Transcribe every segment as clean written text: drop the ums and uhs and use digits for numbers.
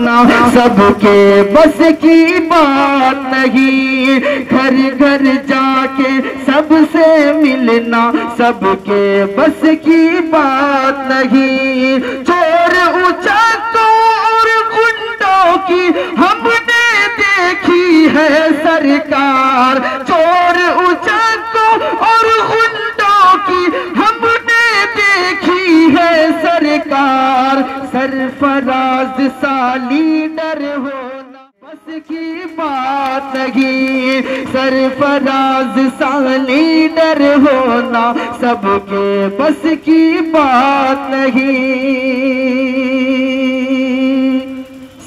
होना सबके बस की बात नहीं, घर घर जाके सबसे मिलना सबके बस की बात नहीं। चोर उचाकों और गुंडों की हमने देखी है सरकार, चोर उचाकों और गुंडों की हमने देखी है सरकार। सरफराज सा लीडर होना बस की बात नहीं, सरफराज सा लीडर होना सबके बस की बात नहीं।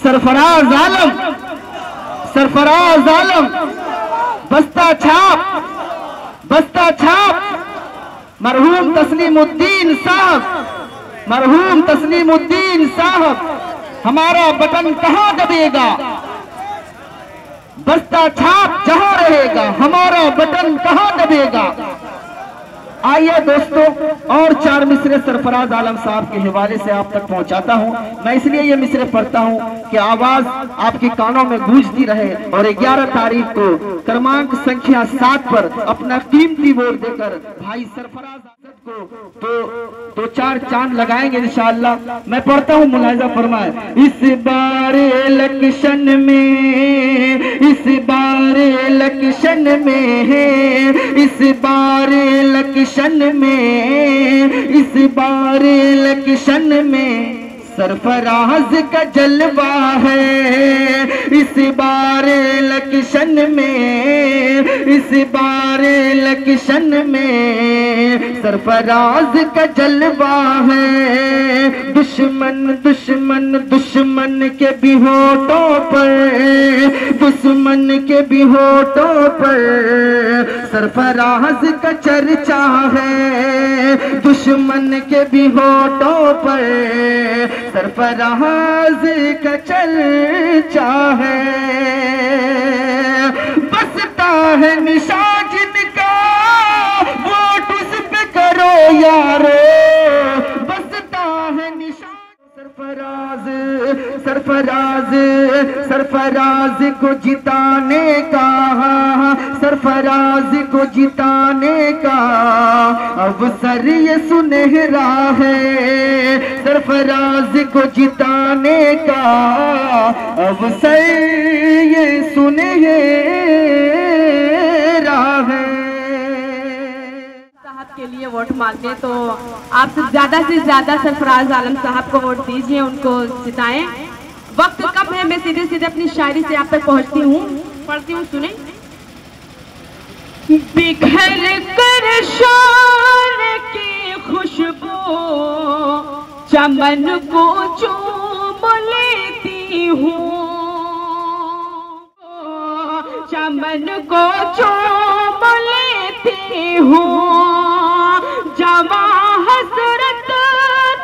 सरफराज आलम, सरफराज आलम, बस्ता छाप, बस्ता छाप, मरहूम तस्लीमुद्दीन साहब, मरहूम तस्लीमुद्दीन साहब। हमारा बटन कहाँ दबेगा, बस्ता छाप जहां रहेगा, हमारा बटन कहां दबेगा। आइए दोस्तों, और 4 मिसरे सरफराज आलम साहब के हवाले से आप तक पहुंचाता हूं। मैं इसलिए ये मिसरे पढ़ता हूं कि आवाज आपके कानों में गूंजती रहे, और 11 तारीख को क्रमांक संख्या 7 पर अपना कीमती वोट देकर भाई सरफराज को 2-4 चांद लगाएंगे इंशाअल्लाह। मैं पढ़ता हूं, मुलाहिजा फरमाए। इस बार इलेक्शन में, इस बार इलेक्शन में, इस बार इलेक्शन में, इस बार इलेक्शन में सरफराज का जलवा है। इस बार इलेक्शन में, इस बार इलेक्शन में सरफराज का जलवा है। दुश्मन दुश्मन दुश्मन के भी होठों पर, दुश्मन के भी होठों पर सरफराज का चर्चा है। दुश्मन के भी होठों पर सरफराज का चर्चा है। बसता है निशान जिनका वोट उस पे करो यारो, बसता है निशान। सरफराज सरफराज सरफराज को जिताने का, सरफराज को जिताने का अवसर ये सुनहरा है। सरफराज को जिताने का अवसर ये सुनहरा है। साहब के लिए वोट मांगते तो आप ज्यादा से ज्यादा सरफराज आलम साहब को वोट दीजिए, उनको जिताएं। वक्त कम है, मैं सीधे सीधे अपनी शायरी से आप तक पहुंचती हूँ, पढ़ती हूँ, सुने। बिखर कर शान की खुशबू चमन को चूम लेती हूँ, चमन को चूम लेती हूँ। जवां हसरत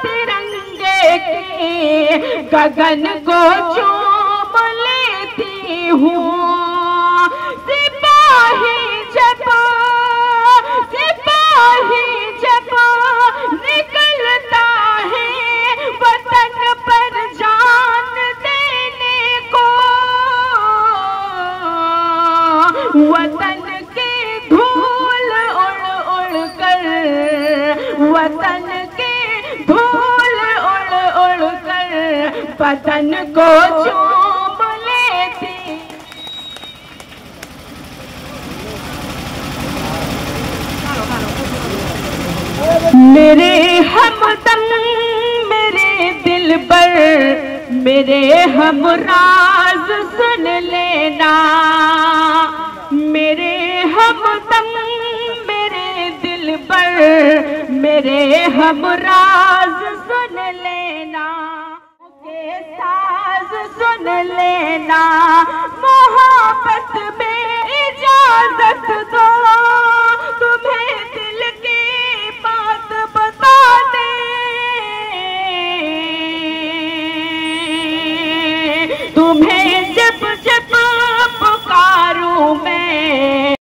तिरंगे के गगन को चूम लेती हूँ। सिपाही जब, सिपाही जब निकलता है वतन पर जान देने को, वतन की धूल उड़ उड़ कर, वतन की धूल उड़ उड़ कर वतन को चूम लेती। मेरे हमदम मेरे दिल पर, मेरे हमराज सुन लेना। मेरे हमदम मेरे दिल पर, मेरे हमराज सुन लेना। के साज सुन लेना, मोहब्बत में इजाजत दो।